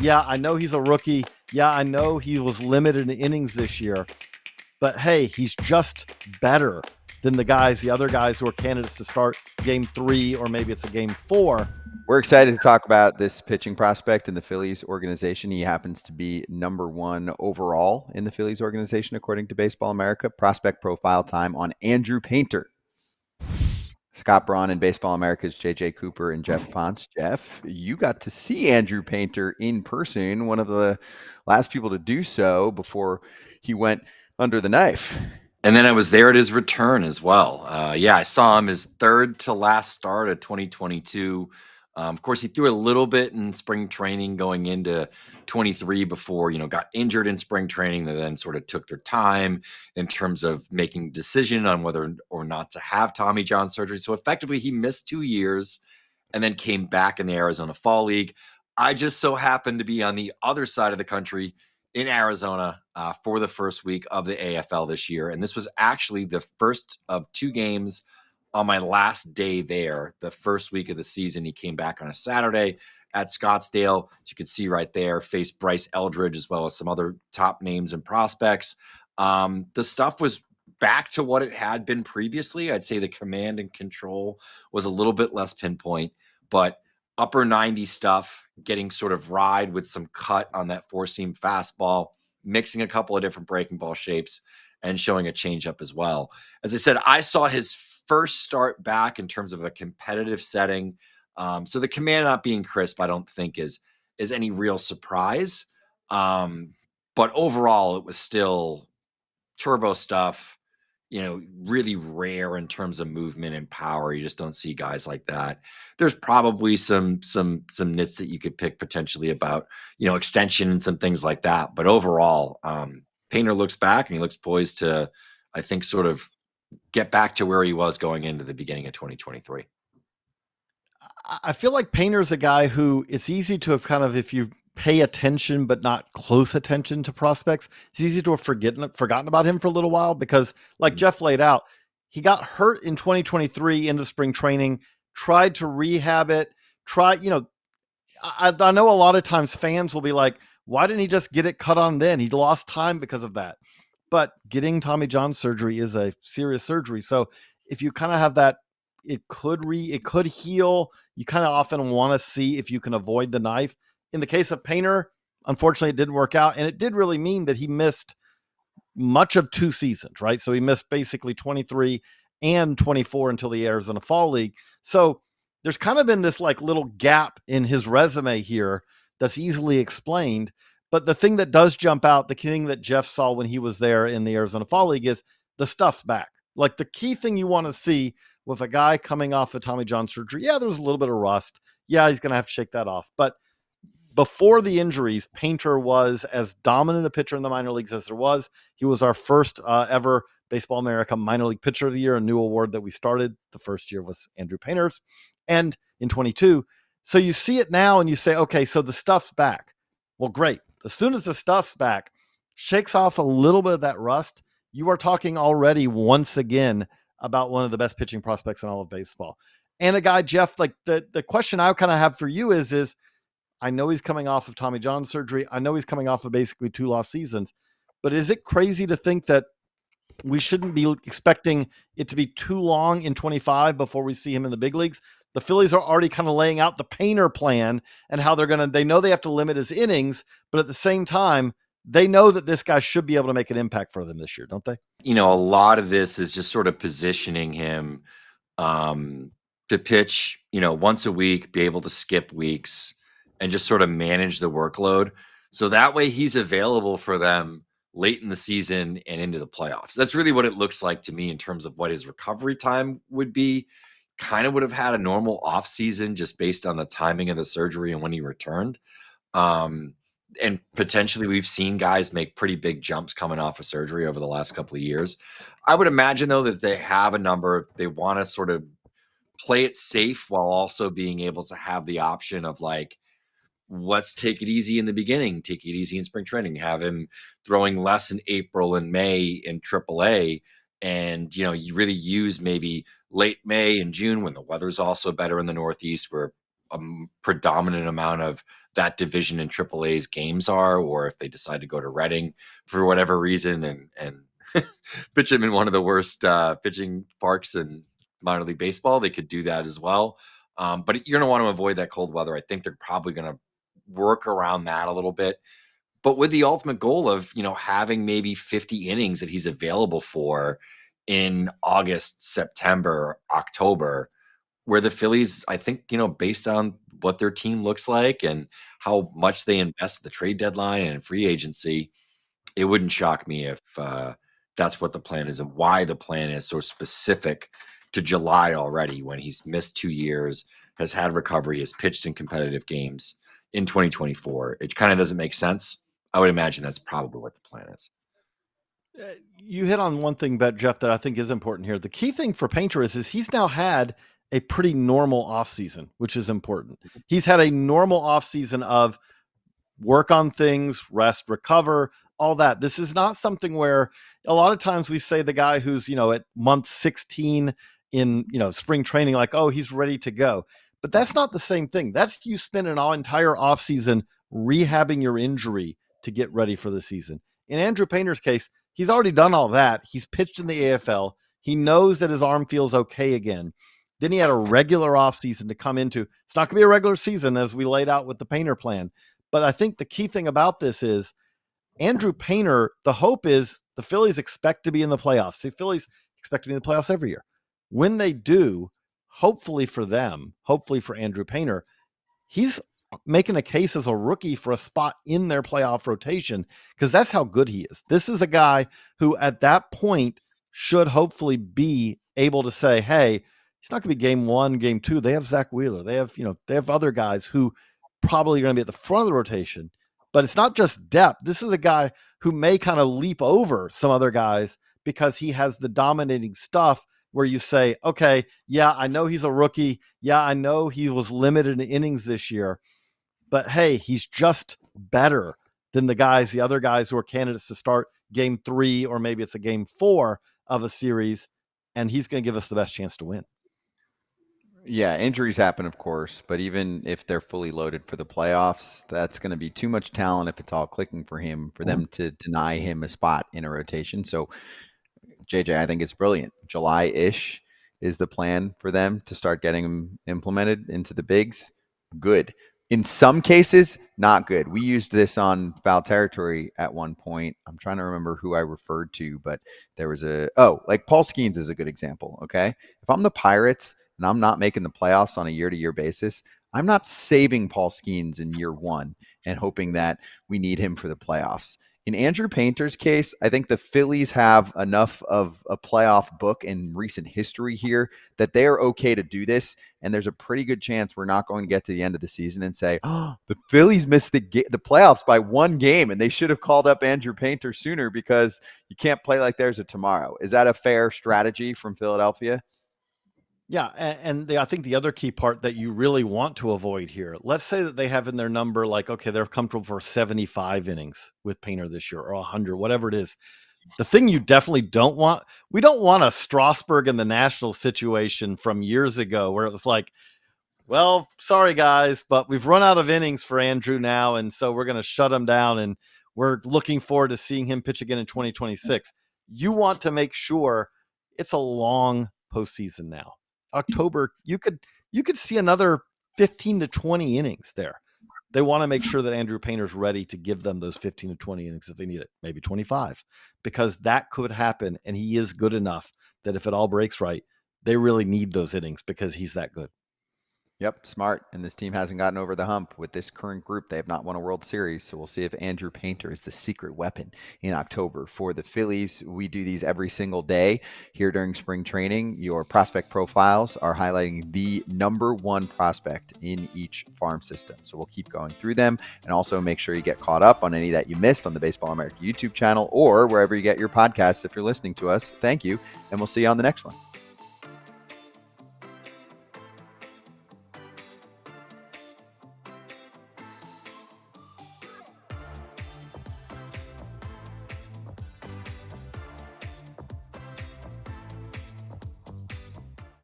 Yeah, I know he's a rookie. Yeah, I know he was limited in innings this year. But hey, he's just better than the other guys who are candidates to start game 3, or maybe it's a game 4. We're excited to talk about this pitching prospect in the Phillies organization. He happens to be number 1 overall in the Phillies organization, according to Baseball America. Prospect profile time on Andrew Painter. Scott Braun in Baseball America's J.J. Cooper and Geoff Pontes. Geoff, you got to see Andrew Painter in person, one of the last people to do so before he went under the knife. And then I was there at his return as well. I saw him his third to last start of 2022. Of course, he threw a little bit in spring training going into 23 before, got injured in spring training, and then sort of took their time in terms of making a decision on whether or not to have Tommy John surgery. So effectively, he missed 2 years and then came back in the Arizona Fall League. I just so happened to be on the other side of the country in Arizona for the first week of the AFL this year. And this was actually the first of 2 games on my last day there, the first week of the season. He came back on a Saturday at Scottsdale. As you can see right there, faced Bryce Eldridge as well as some other top names and prospects. The stuff was back to what it had been previously. I'd say the command and control was a little bit less pinpoint, but upper 90 stuff, getting sort of ride with some cut on that 4-seam fastball, mixing a couple of different breaking ball shapes, and showing a changeup as well. As I said, I saw his first start back in terms of a competitive setting. So the command not being crisp, I don't think is any real surprise. But overall, it was still turbo stuff, really rare in terms of movement and power. You just don't see guys like that. There's probably some nits that you could pick potentially about, extension and some things like that. But overall, Painter looks back and he looks poised to, I think, sort of get back to where he was going into the beginning of 2023. I feel like Painter's a guy who it's easy to have kind of, if you pay attention but not close attention to prospects, it's easy to have forgotten about him for a little while because, like Geoff laid out, he got hurt in 2023 into spring training, tried to rehab it, I know a lot of times fans will be like, why didn't he just get it cut on then? He lost time because of that. But getting Tommy John surgery is a serious surgery. So if you kind of have that, it could heal. You kind of often want to see if you can avoid the knife. In the case of Painter, unfortunately, it didn't work out. And it did really mean that he missed much of 2 seasons, right? So he missed basically 23 and 24 until the Arizona Fall League. So there's kind of been this like little gap in his resume here that's easily explained. But the thing that does jump out, the thing that Geoff saw when he was there in the Arizona Fall League is the stuff back. Like the key thing you want to see with a guy coming off of Tommy John surgery, yeah, there was a little bit of rust. Yeah, he's going to have to shake that off. But before the injuries, Painter was as dominant a pitcher in the minor leagues as there was. He was our first ever Baseball America Minor League Pitcher of the Year, a new award that we started. The first year was Andrew Painter's, and in 22. So you see it now and you say, okay, so the stuff's back. Well, great. As soon as the stuff's back, shakes off a little bit of that rust, you are talking already once again about one of the best pitching prospects in all of baseball. And a guy, Geoff, like the question I kind of have for you is I know he's coming off of Tommy John surgery. I know he's coming off of basically 2 lost seasons, but is it crazy to think that we shouldn't be expecting it to be too long in 25 before we see him in the big leagues? The Phillies are already kind of laying out the Painter plan and how they know they have to limit his innings, but at the same time, they know that this guy should be able to make an impact for them this year, don't they? A lot of this is just sort of positioning him to pitch, once a week, be able to skip weeks and just sort of manage the workload. So that way he's available for them late in the season and into the playoffs. That's really what it looks like to me in terms of what his recovery time would be. Kind of would have had a normal off season just based on the timing of the surgery and when he returned. And potentially we've seen guys make pretty big jumps coming off of surgery over the last couple of years. I would imagine though that they have a number, they want to sort of play it safe while also being able to have the option of like, let's take it easy in the beginning, take it easy in spring training, have him throwing less in April and May in AAA. And, you really use maybe late May and June when the weather's also better in the Northeast where a predominant amount of that division in AAA's games are, or if they decide to go to Reading for whatever reason and pitch him in one of the worst pitching parks in minor league baseball, they could do that as well. But you're going to want to avoid that cold weather. I think they're probably going to work around that a little bit, but with the ultimate goal of, having maybe 50 innings that he's available for in August, September, October, where the Phillies, I think, based on what their team looks like and how much they invest at the trade deadline and in free agency, it wouldn't shock me if that's what the plan is and why the plan is so specific to July already, when he's missed 2 years, has had recovery, has pitched in competitive games in 2024. It kind of doesn't make sense. I would imagine that's probably what the plan is. You hit on one thing, Geoff, that I think is important here. The key thing for Painter is he's now had a pretty normal offseason, which is important. He's had a normal offseason of work on things, rest, recover, all that. This is not something where a lot of times we say the guy who's, at month 16 in, spring training, like, oh, he's ready to go. But that's not the same thing. That's you spend an entire offseason rehabbing your injury to get ready for the season. In Andrew Painter's case, he's already done all that. He's pitched in the AFL. He knows that his arm feels okay again. Then he had a regular offseason to come into. It's not going to be a regular season as we laid out with the Painter plan. But I think the key thing about this is Andrew Painter, the hope is the Phillies expect to be in the playoffs. The Phillies expect to be in the playoffs every year. When they do, hopefully for them, hopefully for Andrew Painter, he's making a case as a rookie for a spot in their playoff rotation because that's how good he is. This is a guy who at that point should hopefully be able to say, hey, he's not going to be game one, game two. They have Zach Wheeler. They have other guys who probably going to be at the front of the rotation, but it's not just depth. This is a guy who may kind of leap over some other guys because he has the dominating stuff where you say, okay, yeah, I know he's a rookie. Yeah, I know he was limited in innings this year, but hey, he's just better than the other guys who are candidates to start game 3, or maybe it's a game 4 of a series, and he's going to give us the best chance to win. Yeah, injuries happen, of course, but even if they're fully loaded for the playoffs, that's going to be too much talent if it's all clicking for him, for them to deny him a spot in a rotation. So, JJ, I think it's brilliant. July-ish is the plan for them to start getting him implemented into the bigs. Good. In some cases, not good. We used this on Foul Territory at one point. I'm trying to remember who I referred to, but there was like Paul Skeens is a good example, okay? If I'm the Pirates and I'm not making the playoffs on a year-to-year basis, I'm not saving Paul Skeens in year one and hoping that we need him for the playoffs. In Andrew Painter's case, I think the Phillies have enough of a playoff book in recent history here that they are okay to do this. And there's a pretty good chance we're not going to get to the end of the season and say, oh, the Phillies missed the playoffs by one game and they should have called up Andrew Painter sooner because you can't play like there's a tomorrow. Is that a fair strategy from Philadelphia? Yeah, and I think the other key part that you really want to avoid here, let's say that they have in their number, like, okay, they're comfortable for 75 innings with Painter this year or 100, whatever it is. The thing you definitely don't want, we don't want a Strasburg and the Nationals situation from years ago where it was like, well, sorry guys, but we've run out of innings for Andrew now, and so we're going to shut him down, and we're looking forward to seeing him pitch again in 2026. You want to make sure it's a long postseason now. October, you could see another 15 to 20 innings there. They want to make sure that Andrew Painter's ready to give them those 15 to 20 innings if they need it, maybe 25, because that could happen. And he is good enough that if it all breaks right, they really need those innings because he's that good. Yep, smart. And this team hasn't gotten over the hump with this current group. They have not won a World Series. So we'll see if Andrew Painter is the secret weapon in October for the Phillies. We do these every single day here during spring training. Your prospect profiles are highlighting the number one prospect in each farm system. So we'll keep going through them, and also make sure you get caught up on any that you missed on the Baseball America YouTube channel or wherever you get your podcasts if you're listening to us. Thank you, and we'll see you on the next one.